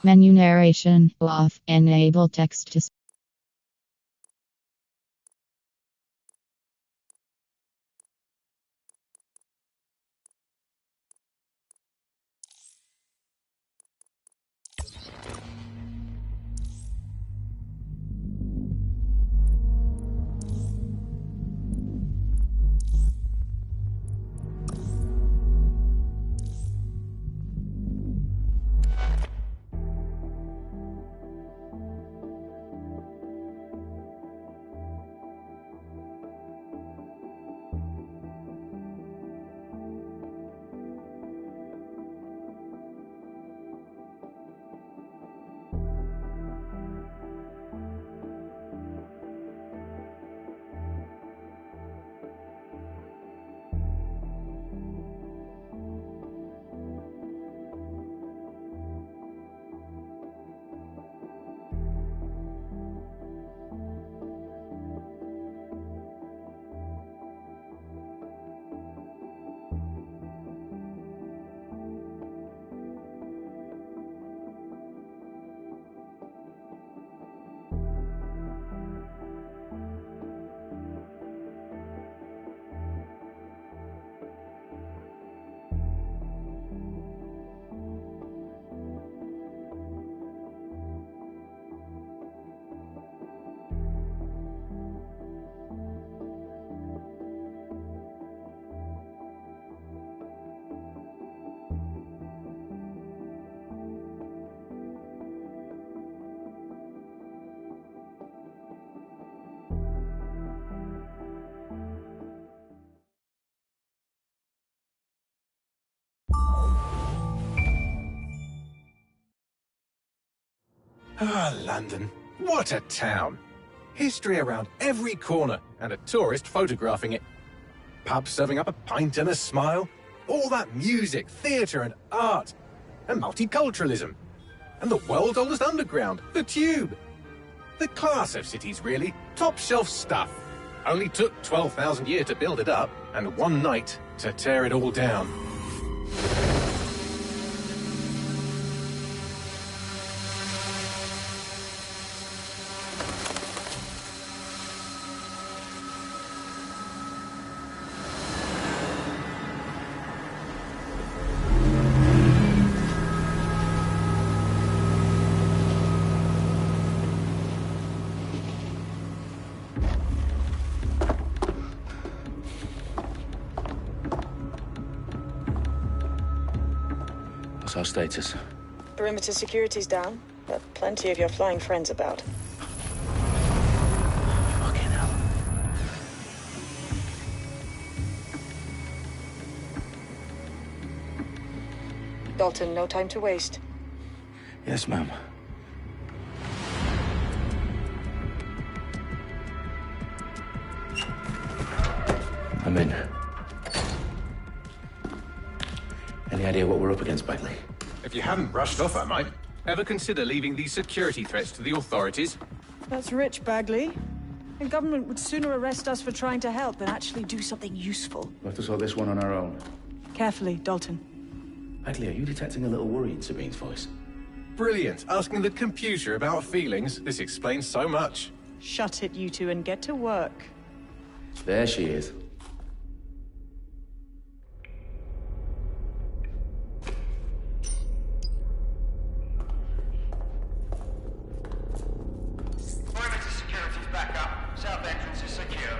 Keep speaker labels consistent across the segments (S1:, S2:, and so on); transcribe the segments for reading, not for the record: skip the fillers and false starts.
S1: Menu narration off. Enable text to
S2: Ah, London. What a town. History around every corner and a tourist photographing it. Pubs serving up a pint and a smile. All that music, theatre and art. And multiculturalism. And the world's oldest underground, the Tube. The class of cities, really. Top shelf stuff. Only took 12,000 years to build it up and one night to tear it all down.
S3: What's our status?
S4: Perimeter security's down, but plenty of your flying friends about.
S3: Fucking hell.
S4: Dalton, no time to waste.
S3: Yes, ma'am. I'm in. Any idea what we're up against, Bagley?
S2: If you hadn't rushed off, I might. Ever consider leaving these security threats to the authorities?
S4: That's rich, Bagley. The government would sooner arrest us for trying to help than actually do something useful.
S3: We'll have to sort this one on our own.
S4: Carefully, Dalton.
S3: Bagley, are you detecting a little worry in Sabine's voice?
S2: Brilliant. Asking the computer about feelings. This explains so much.
S4: Shut it, you two, and get to work.
S3: There she is.
S5: Perimeter security's back up. South entrance is secure.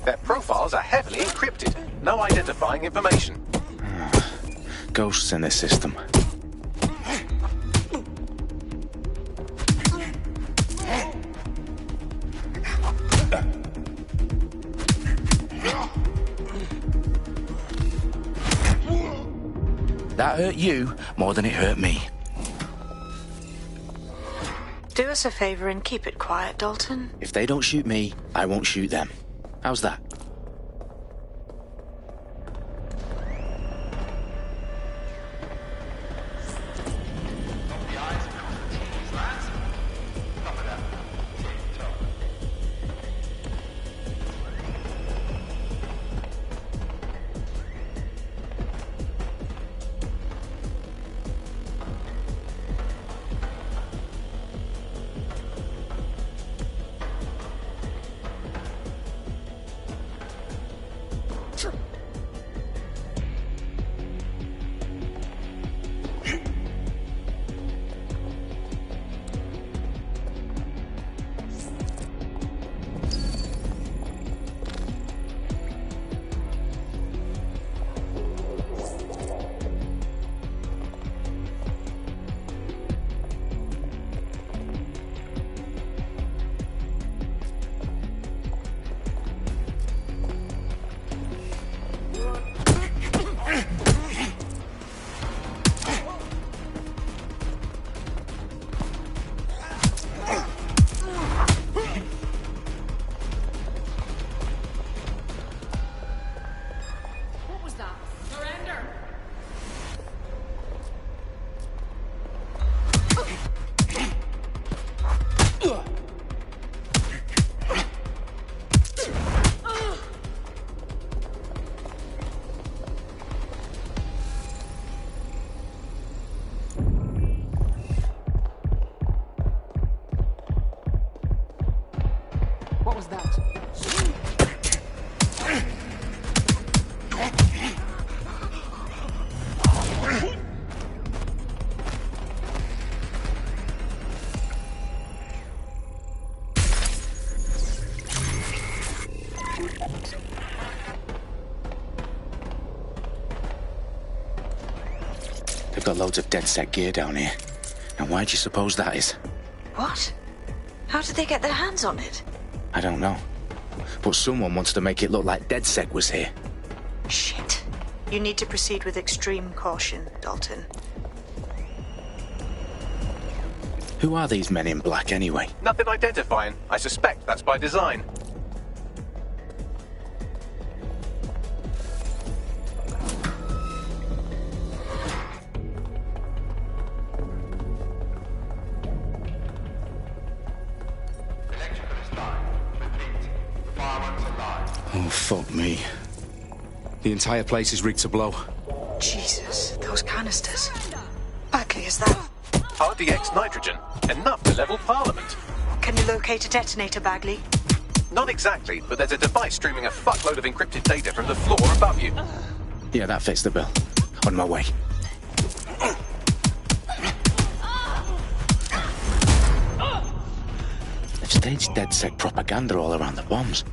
S2: Their profiles are heavily encrypted. No identifying information.
S3: Ghosts in this system. That hurt you more than it hurt me.
S4: Do us a favor and keep it quiet, Dalton.
S3: If they don't shoot me, I won't shoot them. How's that? They've got loads of DedSec gear down here. And why do you suppose that is?
S6: What? How did they get their hands on it?
S3: I don't know. But someone wants to make it look like DedSec was here.
S6: Shit. You need to proceed with extreme caution, Dalton.
S3: Who are these men in black anyway?
S2: Nothing identifying. I suspect that's by design.
S5: Electrical is live. Repeat. Fireworks are live.
S3: Oh, fuck me. The entire place is rigged to blow.
S6: Jesus, those canisters. Bagley, is that...
S2: RDX nitrogen. Enough to level Parliament.
S6: Can you locate a detonator, Bagley?
S2: Not exactly, but there's a device streaming a fuckload of encrypted data from the floor above you.
S3: Yeah, that fits the bill. On my way. They've staged DedSec propaganda all around the bombs.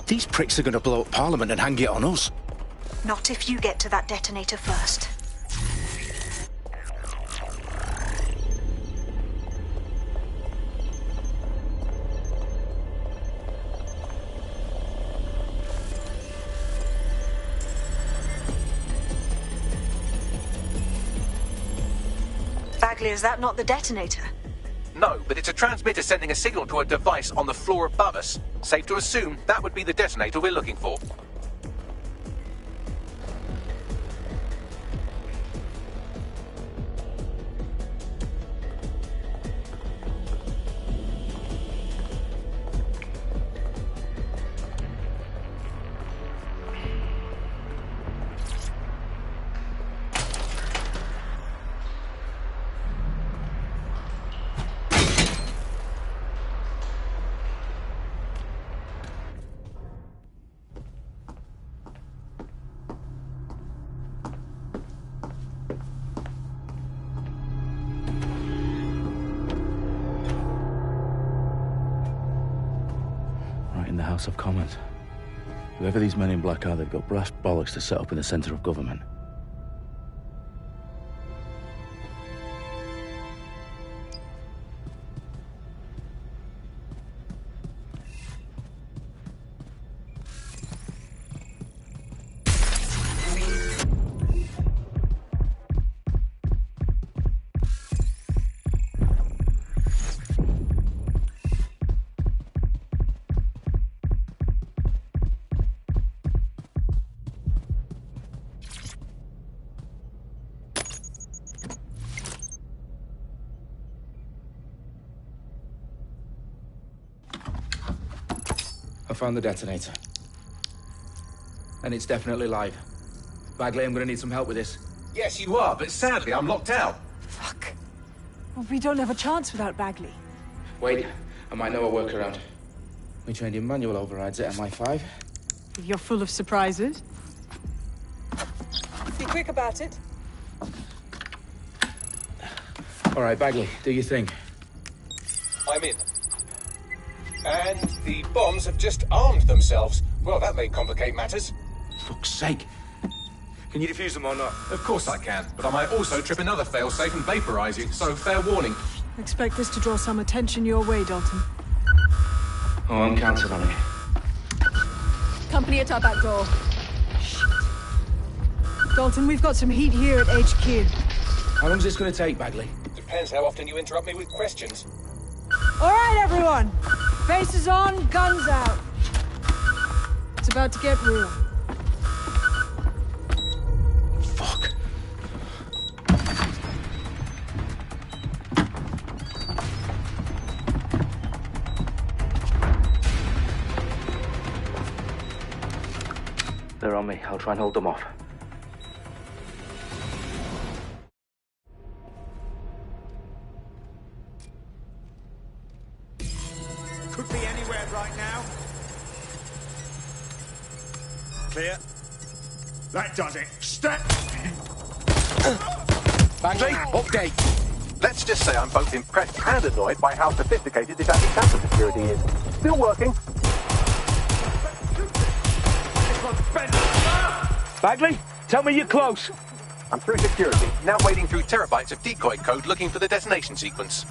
S3: These pricks are going to blow up Parliament and hang it on us.
S6: Not if you get to that detonator first. Bagley, is that not the detonator?
S2: No, but it's a transmitter sending a signal to a device on the floor above us. Safe to assume that would be the detonator we're looking for.
S3: In the House of Commons. Whoever these men in black are, they've got brass bollocks to set up in the centre of government.
S7: I found the detonator. And it's definitely live. Bagley, I'm gonna need some help with this.
S2: Yes, you are, but sadly I'm locked out.
S4: Fuck. Well, we don't have a chance without Bagley.
S7: Wait, I might know a workaround. We trained in manual overrides at MI5.
S4: You're full of surprises. Be quick about it.
S7: All right, Bagley, do your thing.
S2: I'm in. And the bombs have just armed themselves. Well, that may complicate matters.
S3: Fuck's sake.
S7: Can you defuse them or not?
S2: Of course I can, but I might also trip another failsafe and vaporize you, so fair warning.
S4: Expect this to draw some attention your way, Dalton.
S7: Oh, I'm counting on it.
S4: Company at our back door. Shit. Dalton, we've got some heat here at HQ.
S7: How long's this gonna take, Bagley?
S2: Depends how often you interrupt me with questions.
S4: All right, everyone. Faces on, guns out. It's about to get real.
S3: Fuck.
S7: They're on me. I'll try and hold them off.
S5: Could be anywhere right now. Clear. That does it. Step.
S3: Bagley, update.
S2: Let's just say I'm both impressed and annoyed by how sophisticated this anti-tamper security is. Still working.
S7: Bagley, tell me you're close.
S2: I'm through security, now wading through terabytes of decoy code looking for the detonation sequence.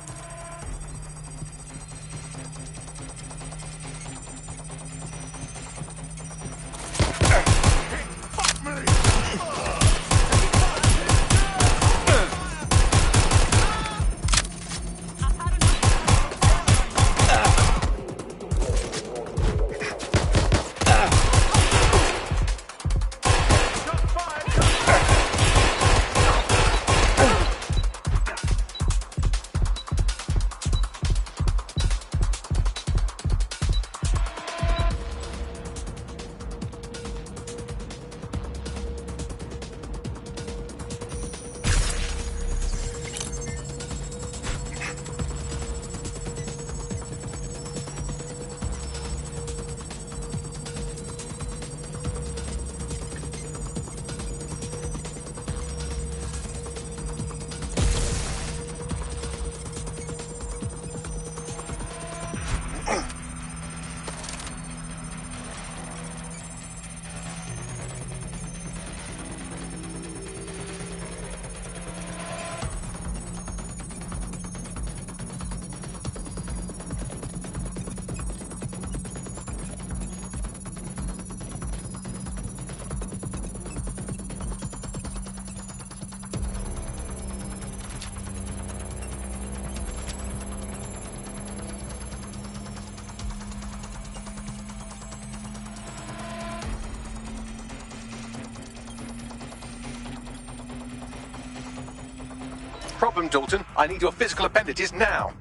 S2: Problem, Dalton. I need your physical appendages now.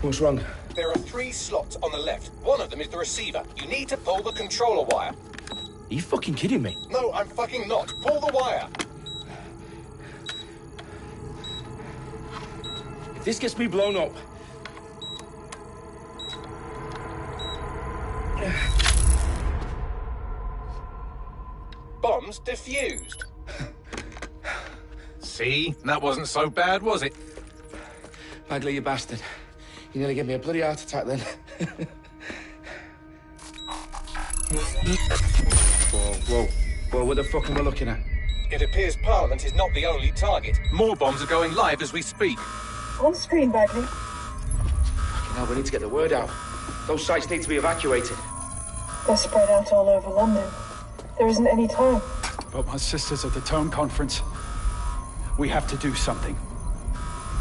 S7: What's wrong?
S2: There are 3 slots on the left. One of them is the receiver. You need to pull the controller wire.
S7: Are you fucking kidding me?
S2: No, I'm fucking not. Pull the wire.
S7: If this gets me blown up...
S2: Bombs defused. See? That wasn't so bad, was it?
S7: Bagley, you bastard. You nearly gave me a bloody heart attack then. Whoa, what the fuck am I looking at?
S2: It appears Parliament is not the only target. More bombs are going live as we speak.
S6: On screen, Bagley.
S7: Fucking hell, we need to get the word out. Those sites need to be evacuated.
S6: They're spread out all over London. There isn't any time.
S8: But my sister's at the Tone Conference. We have to do something.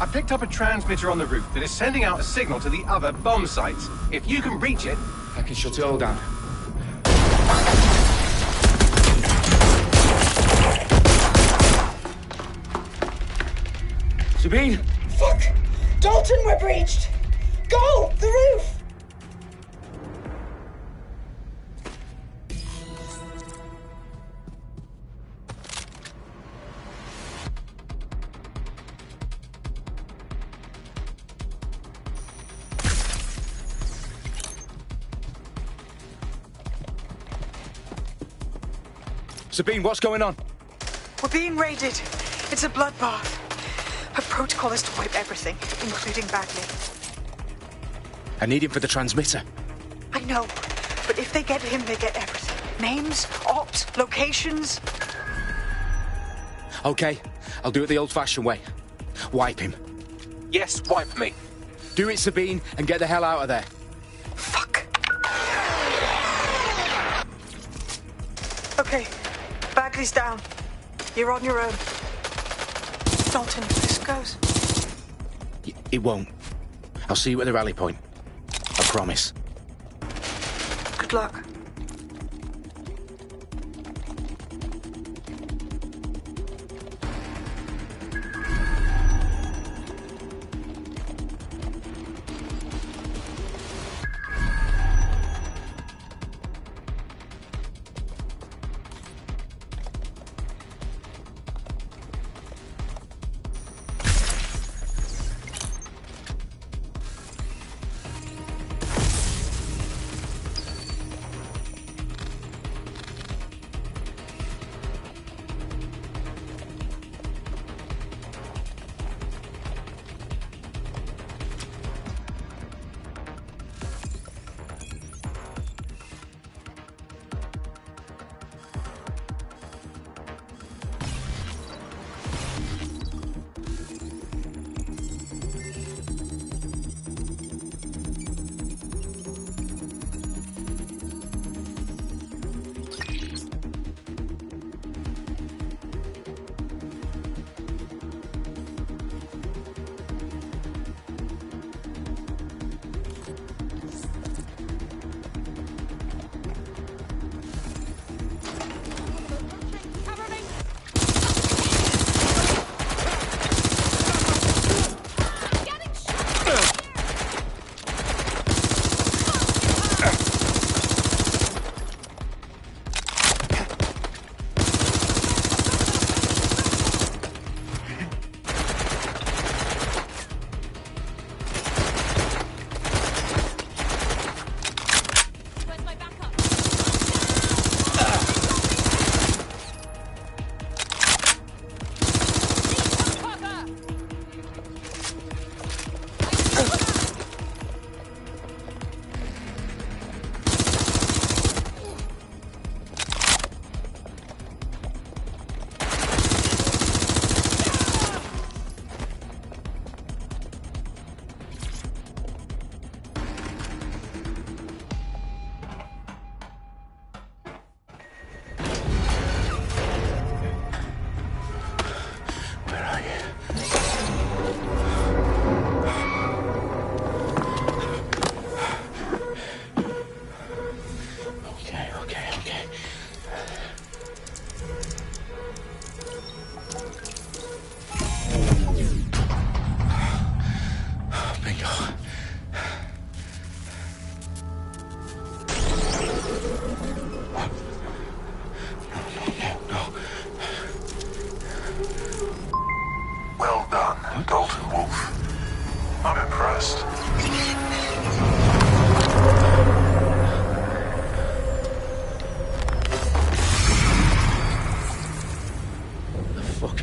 S2: I picked up a transmitter on the roof that is sending out a signal to the other bomb sites. If you can reach it...
S7: I can shut it all down. Sabine!
S6: Fuck! Dalton, we're breached! Go! The roof!
S3: Sabine, what's going on?
S6: We're being raided. It's a bloodbath. Her protocol is to wipe everything, including Bagley.
S3: I need him for the transmitter.
S6: I know, but if they get him, they get everything. Names, ops, locations.
S3: Okay, I'll do it the old-fashioned way. Wipe him.
S2: Yes, wipe me.
S3: Do it, Sabine, and get the hell out of there.
S6: Fuck. Okay, Bagley's down. You're on your own. Dalton, if this goes.
S3: It won't. I'll see you at the rally point. I promise.
S6: Good luck.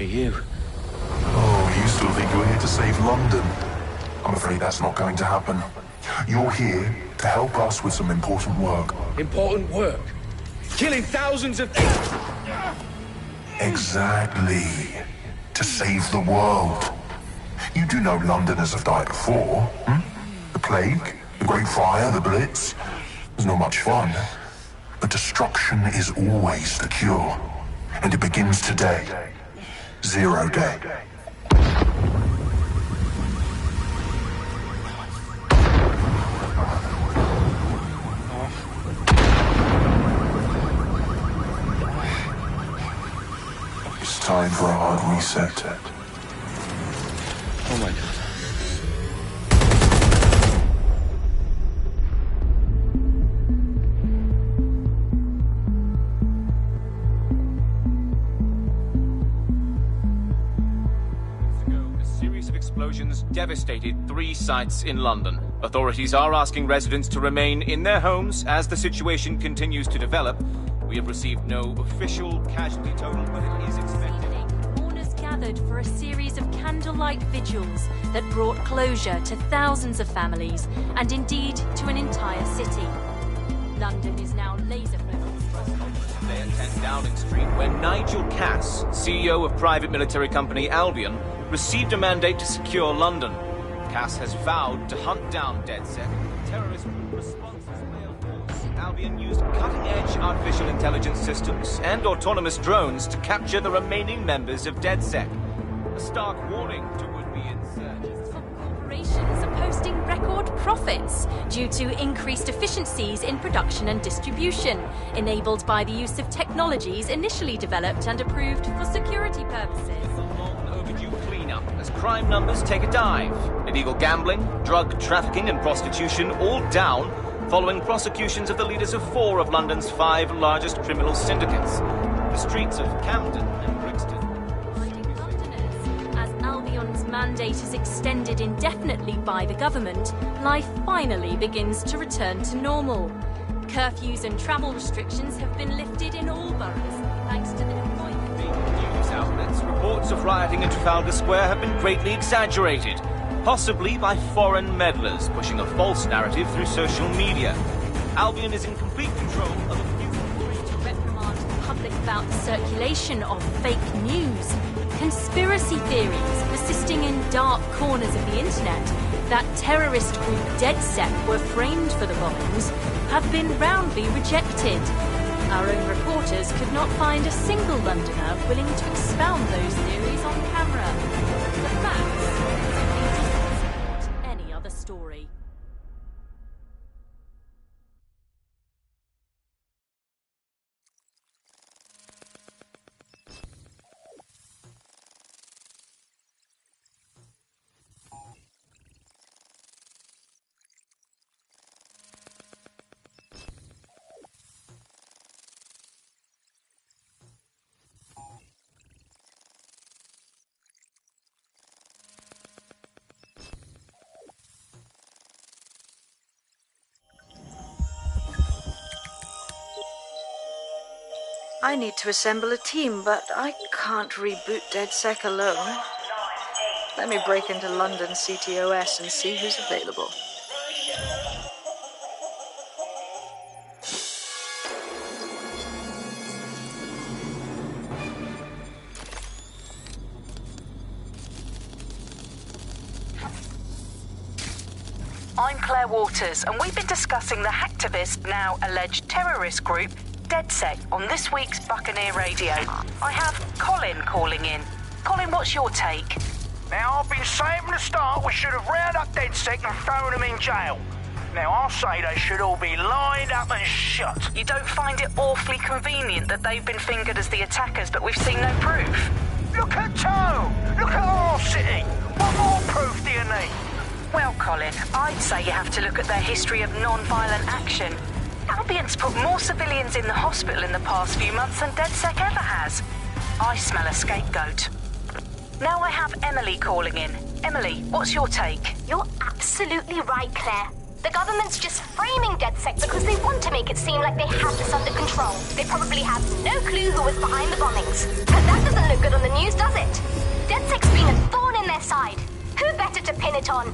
S3: for you.
S9: Oh, you still think you're here to save London? I'm afraid that's not going to happen. You're here to help us with some important work.
S7: Important work? Killing thousands of people?
S9: Exactly. To save the world. You do know Londoners have died before, hmm? The Plague, the Great Fire, the Blitz. It's not much fun. But destruction is always the cure. And it begins today. Zero Day. It's time for a hard reset.
S3: Oh my God.
S10: Explosions devastated 3 sites in London. Authorities are asking residents to remain in their homes as the situation continues to develop. We have received no official casualty total, but it is expected.
S11: Mourners gathered for a series of candlelight vigils that brought closure to thousands of families and indeed to an entire city. London is now laser-focused.
S10: Today at 10 Downing Street, when Nigel Cass, CEO of private military company Albion, received a mandate to secure London. Cass has vowed to hunt down DedSec. Terrorist responses failed. Albion used cutting-edge artificial intelligence systems and autonomous drones to capture the remaining members of DedSec. A stark warning to would-be insurgents.
S11: Corporations are posting record profits due to increased efficiencies in production and distribution, enabled by the use of technologies initially developed and approved for security purposes.
S10: As crime numbers take a dive. Illegal gambling, drug trafficking and prostitution all down following prosecutions of the leaders of 4 of London's 5 largest criminal syndicates. The streets of Camden and Brixton.
S11: Reminding Londoners, as Albion's mandate is extended indefinitely by the government, life finally begins to return to normal. Curfews and travel restrictions have been lifted in all boroughs, thanks to the deployment.
S10: News outlets, reports of rioting in Trafalgar Square have been greatly exaggerated, possibly by foreign meddlers pushing a false narrative through social media. Albion is in complete control of a few...
S11: To reprimand the public about the circulation of fake news, conspiracy theories persisting in dark corners of the internet that terrorist group DedSec were framed for the bombings have been roundly rejected. Our own reporters could not find a single Londoner willing to expound those theories on camera. The facts simply support any other story.
S6: I need to assemble a team, but I can't reboot DedSec alone. Let me break into London CTOS and see who's available.
S12: I'm Claire Waters, and we've been discussing the hacktivist, now alleged terrorist group, DedSec, on this week's Buccaneer Radio. I have Colin calling in. Colin, what's your take?
S5: Now, I've been saying from the start we should have rounded up DedSec and thrown them in jail. Now, I'll say they should all be lined up and shot.
S12: You don't find it awfully convenient that they've been fingered as the attackers, but we've seen no proof?
S5: Look at Tone! Look at our city! What more proof do you need?
S12: Well, Colin, I'd say you have to look at their history of non-violent action. Albion's put more civilians in the hospital in the past few months than DedSec ever has. I smell a scapegoat. Now I have Emily calling in. Emily, what's your take?
S13: You're absolutely right, Claire. The government's just framing DedSec because they want to make it seem like they have this under control. They probably have no clue who was behind the bombings. But that doesn't look look good on the news, does it? DedSec's been a thorn in their side. Who better to pin it on?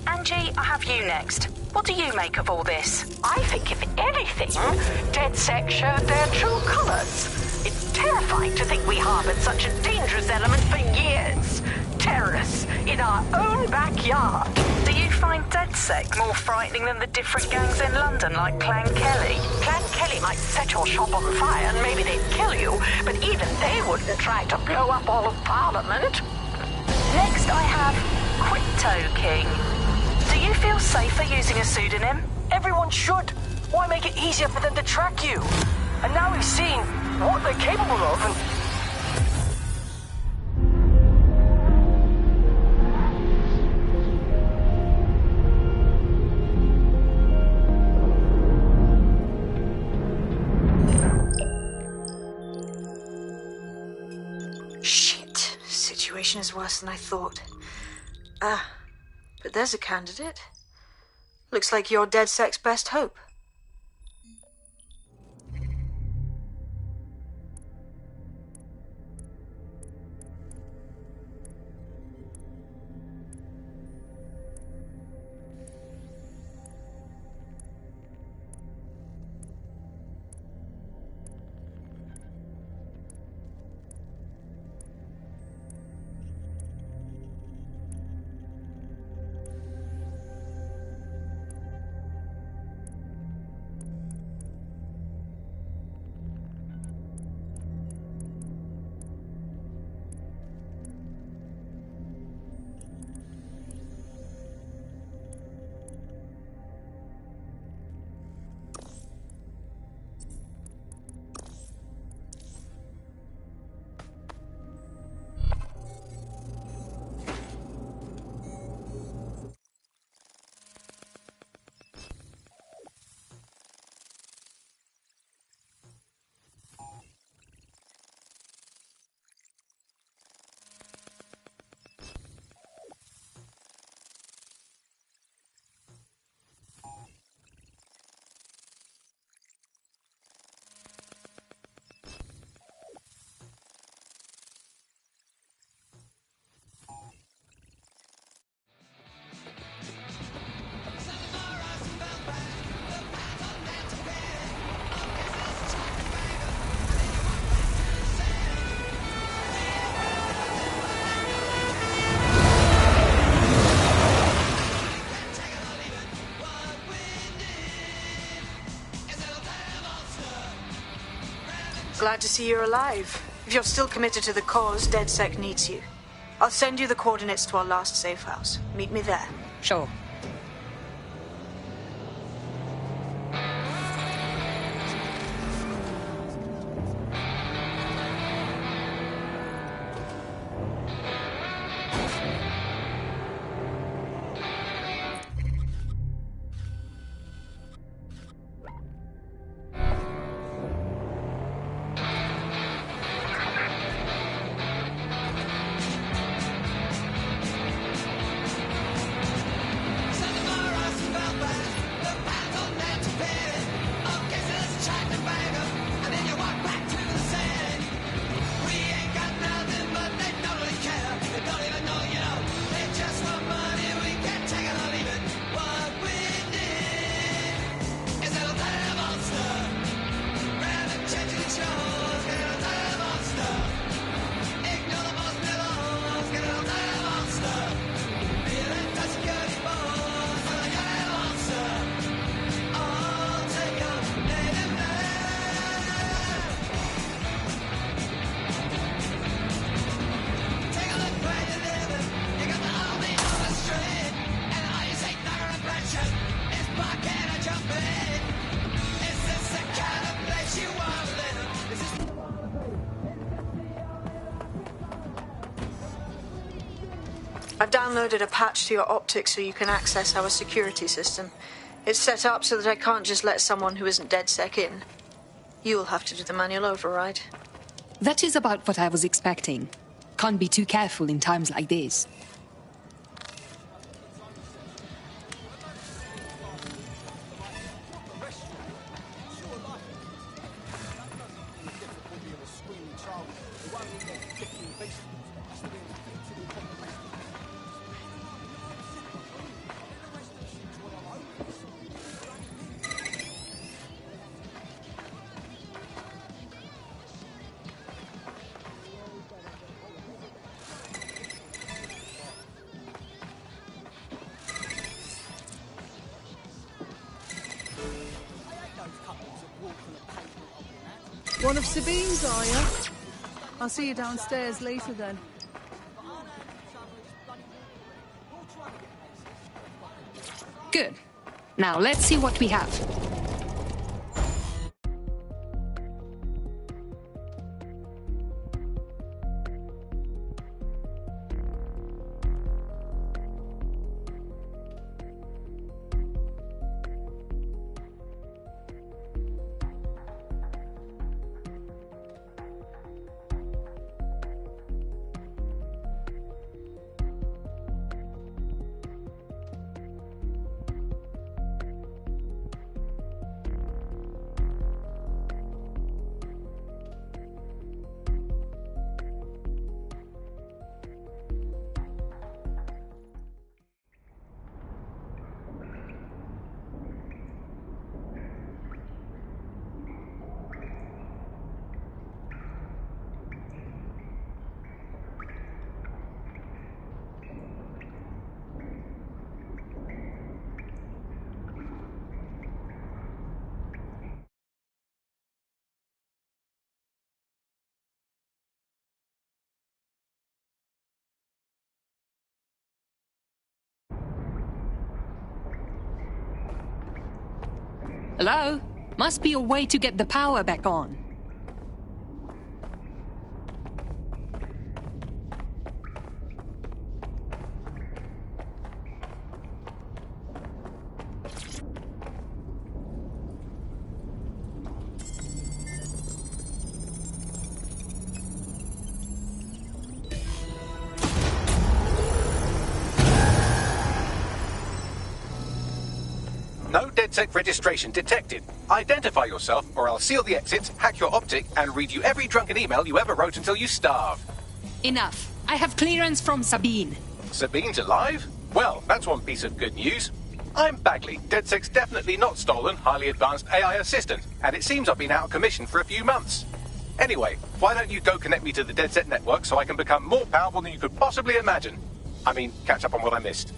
S12: Angie, I have you next. What do you make of all this?
S14: I think, if anything, DedSec showed their true colors. It's terrifying to think we harbored such a dangerous element for years. Terrorists in our own backyard.
S12: Do you find DedSec more frightening than the different gangs in London, like Clan Kelly?
S14: Clan Kelly might set your shop on fire and maybe they'd kill you, but even they wouldn't try to blow up all of Parliament.
S12: Next, I have Crypto King. Do you feel safer using a pseudonym?
S14: Everyone should. Why make it easier for them to track you? And now we've seen what they're capable of and...
S6: Shit. Situation is worse than I thought. But there's a candidate. Looks like you're DedSec's best hope. Glad to see you're alive. If you're still committed to the cause, DedSec needs you. I'll send you the coordinates to our last safe house. Meet me there.
S15: Sure.
S6: I've downloaded a patch to your optics so you can access our security system. It's set up so that I can't just let someone who isn't DedSec in. You'll have to do the manual override.
S15: That is about what I was expecting. Can't be too careful in times like this.
S4: One of Sabine's, are you? I'll see you downstairs later then.
S15: Good. Now let's see what we have. Hello? Must be a way to get the power back on.
S2: No DedSec registration detected. Identify yourself, or I'll seal the exits, hack your optic, and read you every drunken email you ever wrote until you starve.
S15: Enough. I have clearance from Sabine.
S2: Sabine's alive? Well, that's one piece of good news. I'm Bagley, DedSec's definitely not stolen, highly advanced AI assistant, and it seems I've been out of commission for a few months. Anyway, why don't you go connect me to the DedSec network so I can become more powerful than you could possibly imagine? I mean, catch up on what I missed.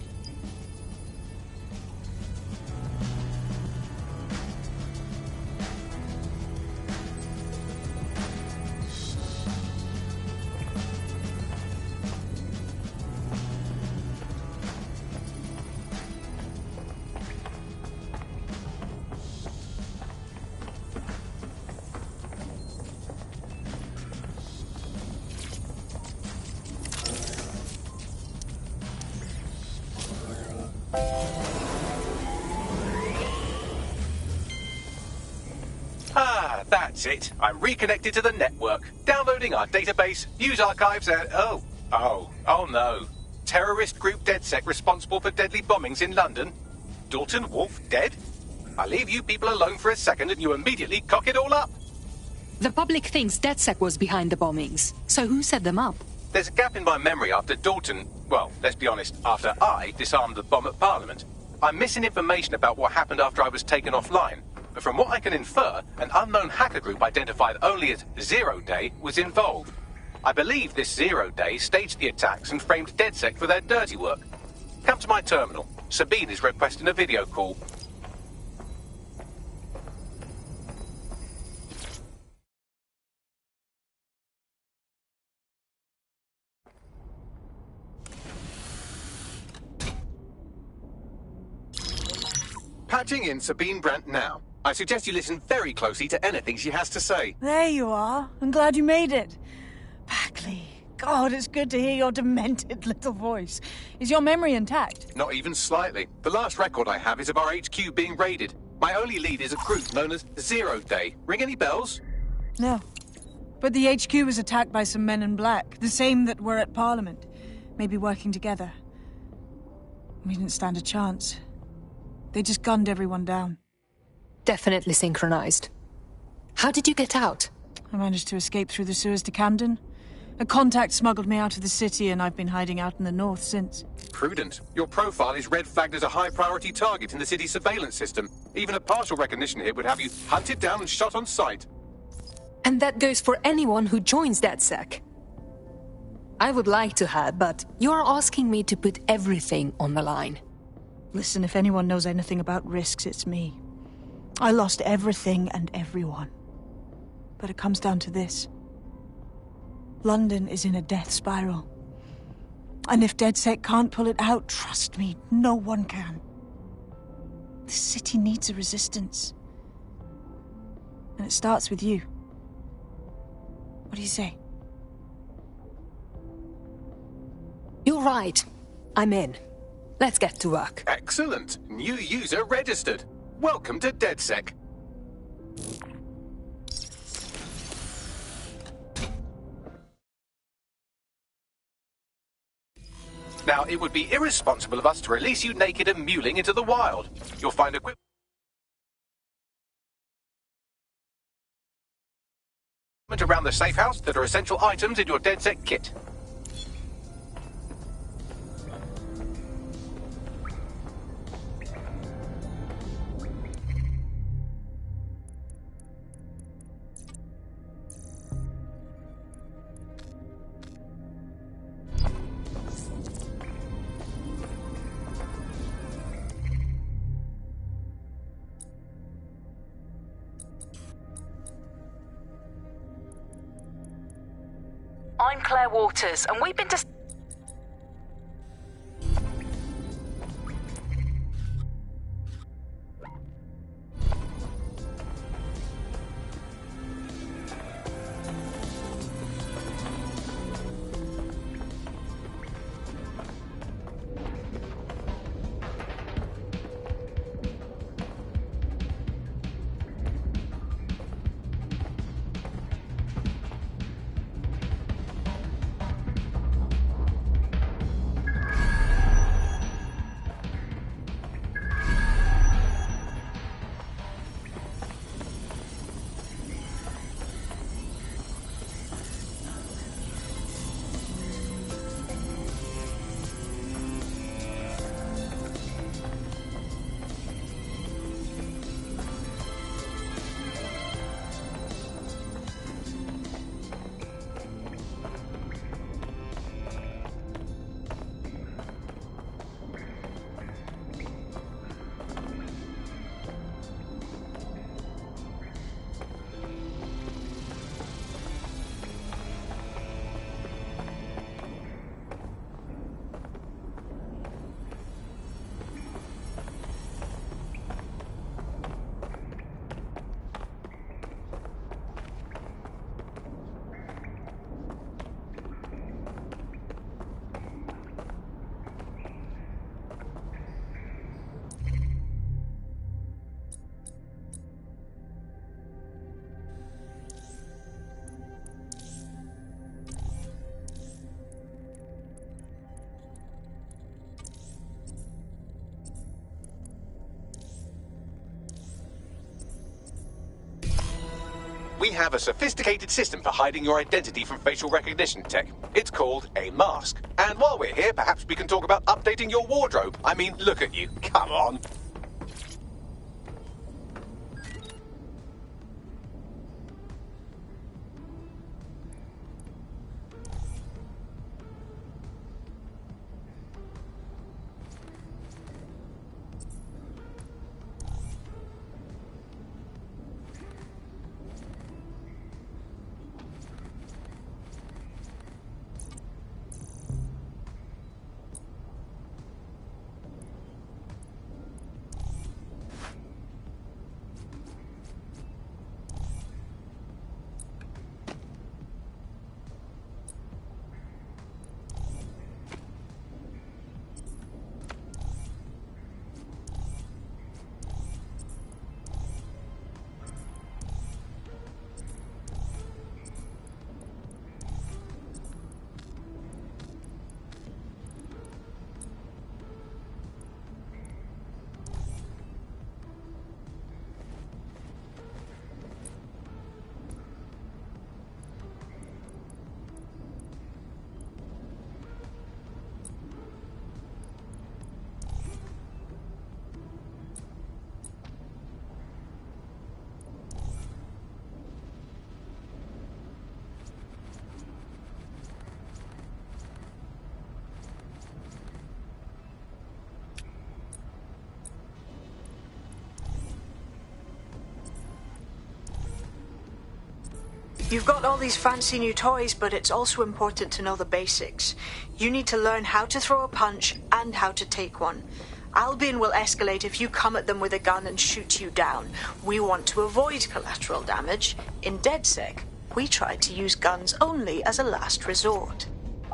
S2: That's it. I'm reconnected to the network, downloading our database, news archives, and oh no. Terrorist group DedSec responsible for deadly bombings in London? Dalton Wolf dead? I leave you people alone for a second and you immediately cock it all up.
S15: The public thinks DedSec was behind the bombings, so who set them up?
S2: There's a gap in my memory after Dalton, well, let's be honest, after I disarmed the bomb at Parliament. I'm missing information about what happened after I was taken offline. But from what I can infer, an unknown hacker group identified only as Zero Day was involved. I believe this Zero Day staged the attacks and framed DedSec for their dirty work. Come to my terminal. Sabine is requesting a video call. Patching in Sabine Brandt now. I suggest you listen very closely to anything she has to say.
S4: There you are. I'm glad you made it. Bagley. God, it's good to hear your demented little voice. Is your memory intact?
S2: Not even slightly. The last record I have is of our HQ being raided. My only lead is a group known as Zero Day. Ring any bells?
S4: No. But the HQ was attacked by some men in black, the same that were at Parliament. Maybe working together. We didn't stand a chance. They just gunned everyone down.
S15: Definitely synchronized. How did you get out?
S4: I managed to escape through the sewers to Camden. A contact smuggled me out of the city, and I've been hiding out in the north since.
S2: Prudent. Your profile is red flagged as a high-priority target in the city's surveillance system. Even a partial recognition hit would have you hunted down and shot on sight.
S15: And that goes for anyone who joins DedSec. I would like to have, but you're asking me to put everything on the line.
S4: Listen, if anyone knows anything about risks, it's me. I lost everything and everyone. but it comes down to this. London is in a death spiral. And if DedSec can't pull it out, trust me, no one can. This city needs a resistance. And it starts with you. What do you say?
S15: You're right. I'm in. Let's get to work.
S2: Excellent. New user registered. Welcome to DedSec. Now, it would be irresponsible of us to release you naked and mewling into the wild. You'll find equipment around the safe house that are essential items in your DedSec kit.
S12: I'm Claire Waters, and we've been
S2: We have a sophisticated system for hiding your identity from facial recognition tech. It's called a mask. And while we're here, perhaps we can talk about updating your wardrobe. I mean, look at you. Come on.
S6: You've got all these fancy new toys, but it's also important to know the basics. You need to learn how to throw a punch and how to take one. Albion will escalate if you come at them with a gun and shoot you down. We want to avoid collateral damage. In DedSec, we try to use guns only as a last resort.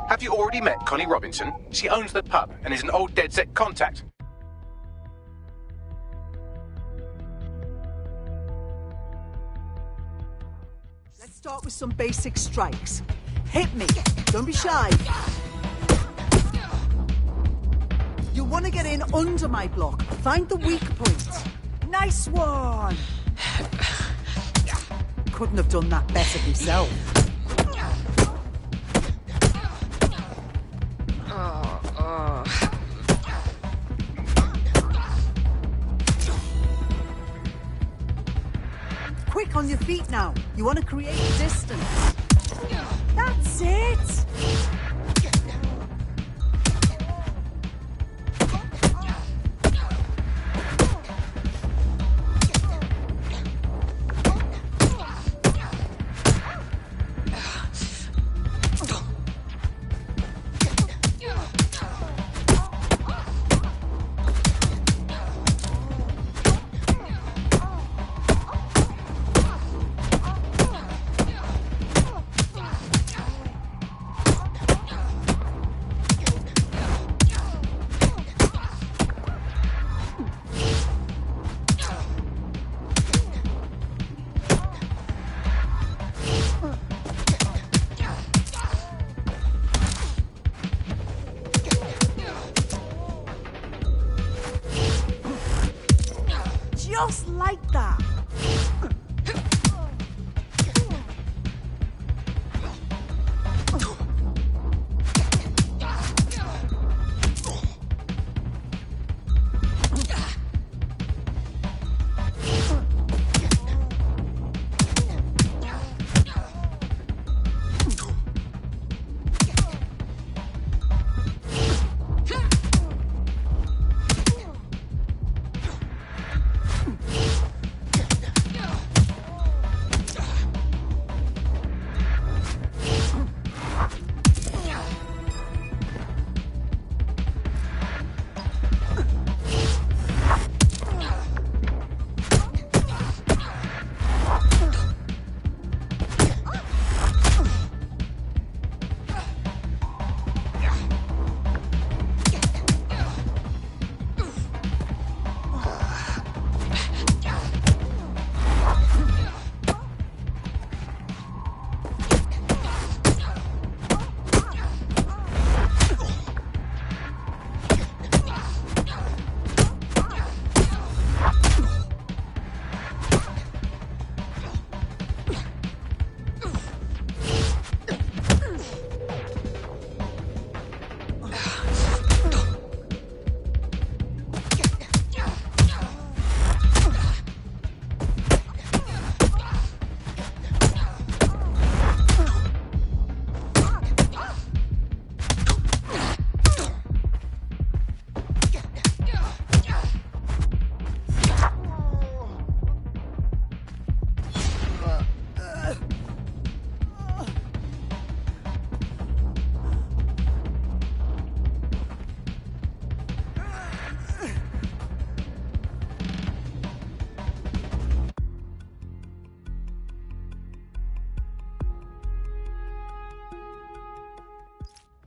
S2: Have you already met Connie Robinson? She owns the pub and is an old DedSec contact.
S16: Let's start with some basic strikes. Hit me. Don't be shy. You want to get in under my block. Find the weak point. Nice one! Couldn't have done that better myself. Quick on your feet now. You want to create distance. That's it! Just like that.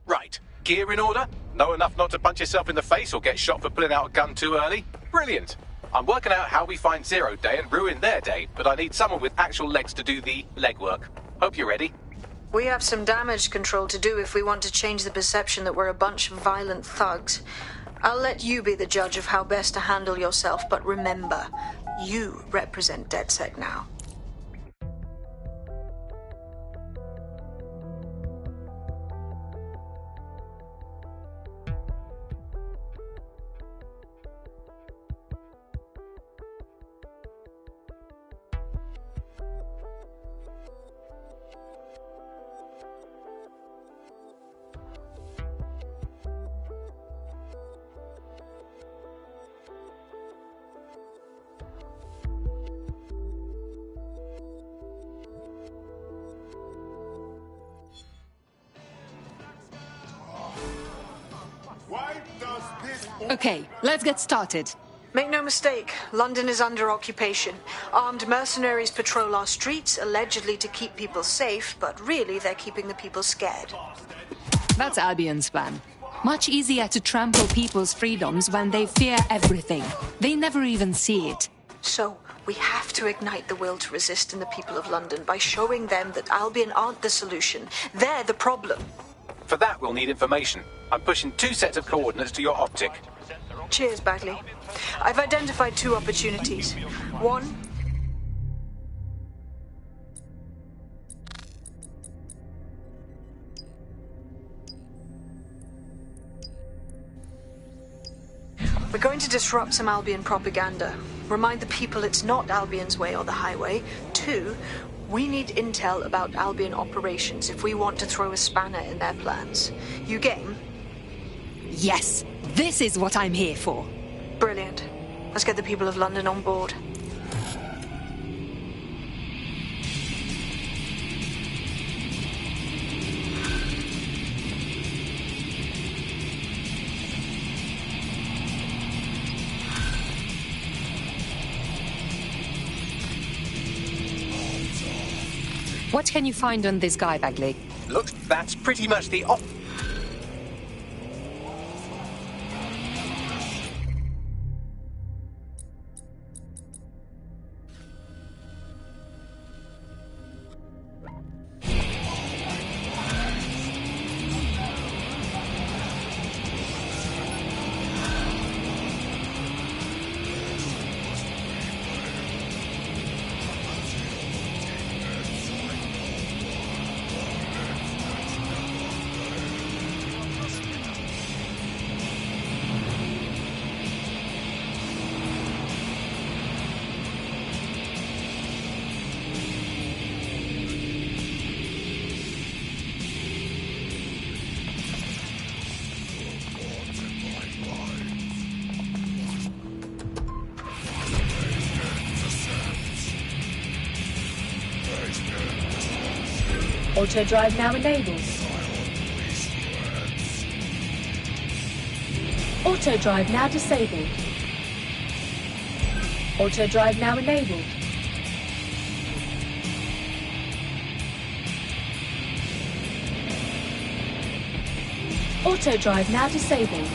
S2: Right. Gear in order? Know enough not to punch yourself in the face or get shot for pulling out a gun too early? Brilliant. I'm working out how we find Zero Day and ruin their day, but I need someone with actual legs to do the legwork. Hope you're ready.
S6: We have some damage control to do if we want to change the perception that we're a bunch of violent thugs. I'll let you be the judge of how best to handle yourself, but remember, you represent DedSec now.
S15: Okay, let's get started.
S6: Make no mistake, London is under occupation. Armed mercenaries patrol our streets, allegedly to keep people safe, but really they're keeping the people scared.
S15: That's Albion's plan. Much easier to trample people's freedoms when they fear everything. They never even see it.
S6: So, we have to ignite the will to resist in the people of London by showing them that Albion aren't the solution. They're the problem.
S2: For that, we'll need information. I'm pushing 2 sets of coordinates to your optic.
S6: Cheers, Bagley. I've identified 2 opportunities. One, we're going to disrupt some Albion propaganda. Remind the people it's not Albion's way or the highway. 2, we need intel about Albion operations if we want to throw a spanner in their plans. You game?
S15: Yes, this is what I'm here for.
S6: Brilliant. Let's get the people of London on board.
S15: What can you find on this guy, Bagley?
S2: Look, that's pretty much the
S11: Auto drive now enabled. Auto drive now disabled. Auto drive now enabled. Auto drive now disabled.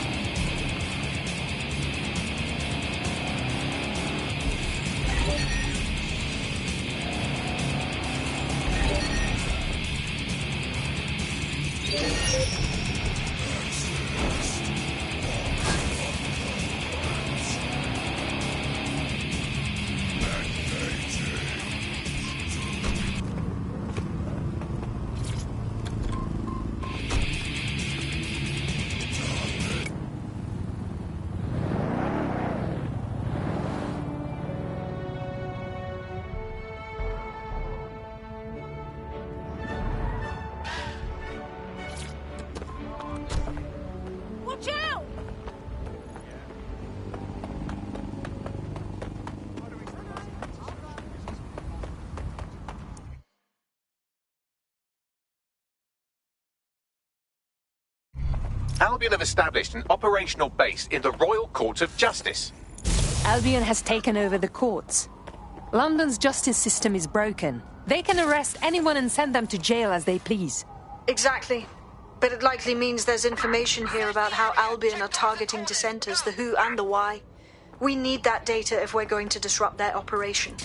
S2: Albion have established an operational base in the Royal Court of Justice.
S15: Albion has taken over the courts. London's justice system is broken. They can arrest anyone and send them to jail as they please.
S6: Exactly. But it likely means there's information here about how Albion are targeting dissenters, the who and the why. We need that data if we're going to disrupt their operation.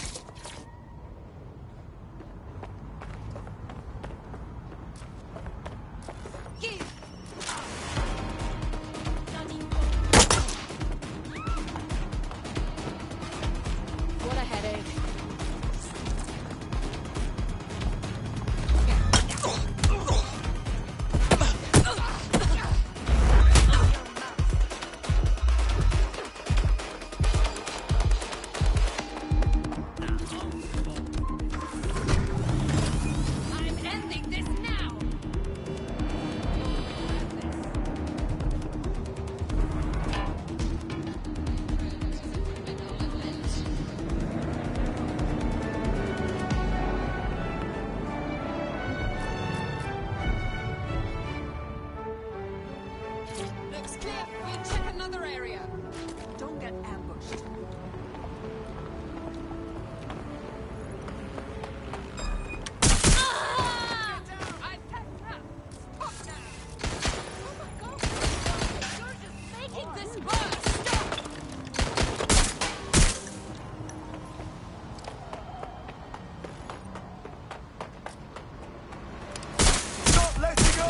S15: another area.
S16: Don't get ambushed.
S11: Making this worse!
S5: Stop letting go!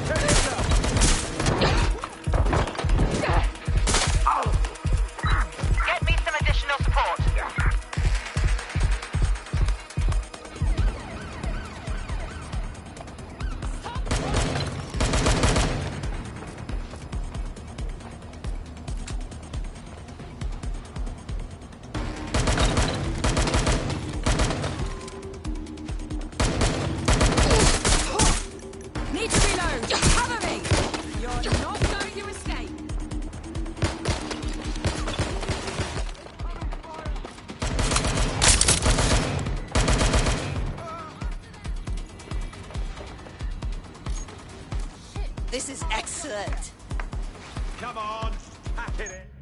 S5: Take yourself!
S12: Get me some additional support.
S15: Need to reload. Cover me. You're not going to escape.
S16: This is excellent.
S5: Come on, pack it in.